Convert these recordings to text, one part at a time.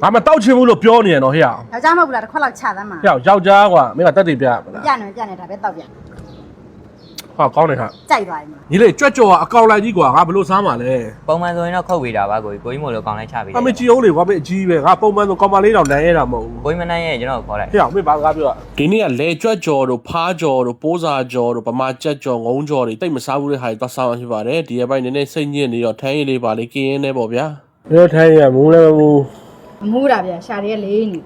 ငါမတောက်ချင်ဘူးလို့ပြောနေရတော့ဟဲ့ယောက်ျားမဟုတ်ဘူးလားတစ်ခွက်လောက်ချသမ်းမှာဟဲ့ယောက်ျားကွာမင်းကတက်တည်ပြမလားပြနေတာပဲတောက်ပြဟာကောင်းနေဟာကြိုက်သွားပြီညီလေးကြွက်ကြော်ကအကောင်လိုက်ကြီးကွာငါဘလို့စားမှာလဲပုံမှန်ဆိုရင်တော့ခုတ်ဝေတာပါကိုကြီးမို့လို့ကောင်းလိုက်ချပေးတယ်အမေကြည့်အောင်လေကွာမင်းအကြီးပဲငါပုံမှန်ဆိုကောင်မလေးတော့နန်းရတာမဟုတ်ဘူးကိုကြီးမနိုင်ရဲ့ကျွန်တော်ခေါ်လိုက်ဟဲ့အောင်မင်းဘာစကားပြောဒီနေ့ကလေကြွက်ကြော်တို့ဖားကြော်တို့ပိုးစာကြော်တို့ဗမာကြက်ကြော်ငုံကြော်တွေတိတ်မစားဘူးတဲ့ဟာတွေသွားစားမှဖြစ်ပါတယ်ဒီအပိုင်းနည်းနည်းစိတ်ညစ်နေတော့ထမ်းရည်လေးပါလေးကင်းရင်းနေပေါ့ဗျာပြောထမ်းရမူးလည်းမူးမမူးတာဗျာရှာရဲလေးနေ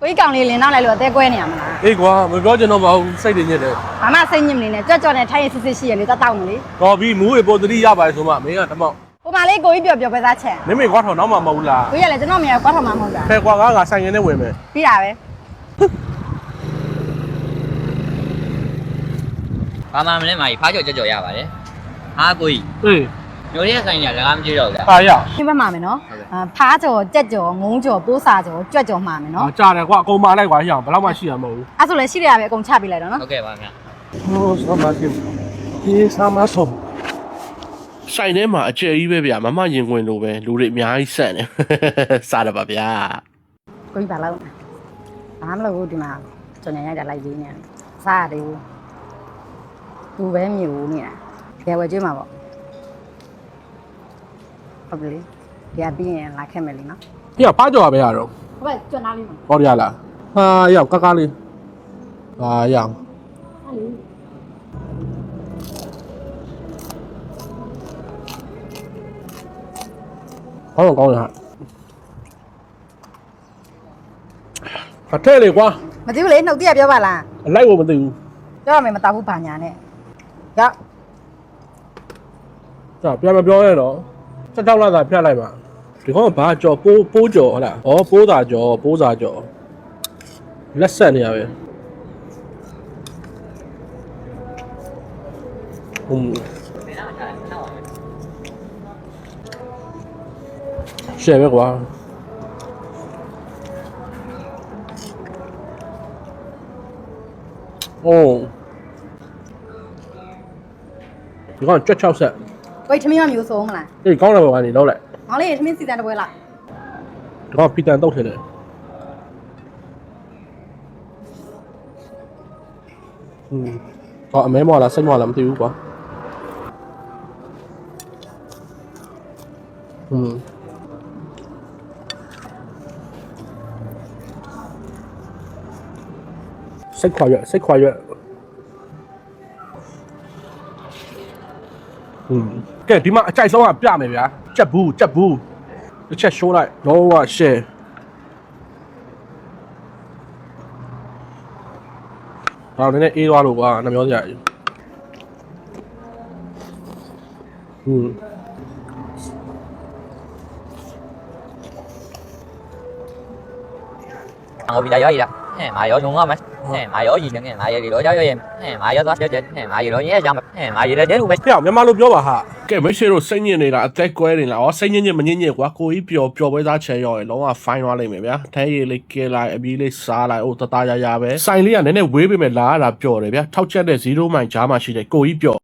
ကိုကြီးကောင်လေးလင်းနောက်လိုက်လို့အသေးကွဲနေရမလားအေးကွာမပြောချင်တော့ပါဘူးစိတ်တွေညစ်တယ်ဘာမှစိတ်ညစ်မနေနဲ့ကြွနဲ့ထိုင်းရစစ်စစ်ရှိရလေတောက်မလေတော်ပြီမူးရေပေါ်သတိရပါလေဆိုမှမင်းကတမောက်ဟိုမလေးကိုကြီးပြောပဲသားချက်မင်းကွာထောင်တော့မှမဟုတ်လားကိုကြီးကလည်းကျွန်တော်မြန်ကွာထောင်မှမဟုတ်တာဖဲကွာငါဆိုင်ရင်နဲ့ဝင်မယ်ပြီးတာပဲဘာမှမလဲမာကြီးဖားကြော်ကြော်ရပါတယ်ဟာကိုကြီးအေးမျိုးရဲဆိုင်ညာလည်းမကြည့်တော့ဘူးလားဟာရရှင်းပြမှာမယ်နော်ဖားကြော်ကြက်ကြော်ငုံကြော်ပိုးစာကြော်ကြွက်ကြော်မှာမယ်နော်ကြားတယ်ကွာအကုန်မာလိုက်ကွာဟိအောင်ဘယ်တော့မှရှိရမဟုတ်ဘူးအဲ့ဆိုလည်းရှိရပဲအကုန်ချပေးလိုက်တော့နော်ဟုတ်ကဲ့ပါခင်ဗျဟိုဆမ်းမတင်ဒီဆမ်းမဆုံးဆိုင်ထဲမှာအကျယ်ကြီးပဲဗျာမမရင်ခွင်လိုပဲလူတွေအများကြီးဆက်နေစားတော့ပါဗျာကိုကြီးပါလောက်ဘာမှမလုပ်ဘူးဒီမှာကျွန်တော်ရိုက်တာလိုက်ရေးနေစားရတယ်သူပဲမြူနေတာကြယ်ဝဲကျွေးမှာပေါ့ဟုတ်ပြီဒီအပြီးရင်လာခဲ့မယ်လीနော်ဒီကပါကြော်ပဲရတော့ဟုတ်ပဲကျွတ်နားလေးမှာဟောရလားဟာရောက်ကကားလေးဟာရောင်ဟောကောင်းရဟာအထက်လေကွာမသိဘူးလေနှုတ်တည့်ပြောပါလားအလိုက်ကိုမသိဘူးပြောရမယ်မတောက်ဘူးဘာညာနဲ့ရောက်ကြာပြန်မပြောရတော့16လသာဖြတ်လိုက်ပါဒီကောင်ကဘာကြော်ပိုးကြော်ဟုတ်လားဩပိုးစာကြော်လက်ဆက်နေရပဲရှယ်ပဲကွာအိုးဒီကောင်ကြွက်6ဆက်ကိုကြီးထမင်းမမျိုးဆုံးမလားအေးကောင်းတယ်ပါကနေလောက်လိုက်မောင်လေးထမင်းစီတန်တပွဲလားဒီကောင်ပီတန်တုတ်ထင်တယ်အမဲမော်လားစိတ်မော်လားမသိဘူးကွာစိတ်ခွာရွက်ကဲဒီမှာအကြိုက်ဆုံးကပြမယ်ဗျာကြက်ဘူးတစ်ချက်ရှိုးလိုက်လုံးဝရှယ်ဒါနည်းနည်းအေးသွားလို့ကွာနှမျောစရာကြီးเอาพี่ได้ย่อยละมาย่อยงงมั้ยมาย่อยยิงเนี่ยมาย่อยย่อยมาย่อยသွားချက်มาย่อยเนี่ยကြောင့်มาย่อยတဲ့လူပဲဟဲ့မြန်မာလိုပြောပါဟာကဲမရှိတော့စိတ်ညစ်နေတာအသက်ကွဲနေလားဩစိတ်ညစ်မညစ်ကွာကိုကြီးပျော်ပွဲသားချဲရောရင်လုံးဝ fine သွားလိမ့်မယ်ဗျာထဲရည်လေးကဲလိုက်အပြီးလေးစားလိုက်တသားရပဲဆိုင်လေးကနည်းနည်းဝေးပေမဲ့လာရတာပျော်တယ်ဗျာထောက်ချက်တဲ့0မိုင်ကြားမှာရှိတဲ့ကိုကြီးပျော်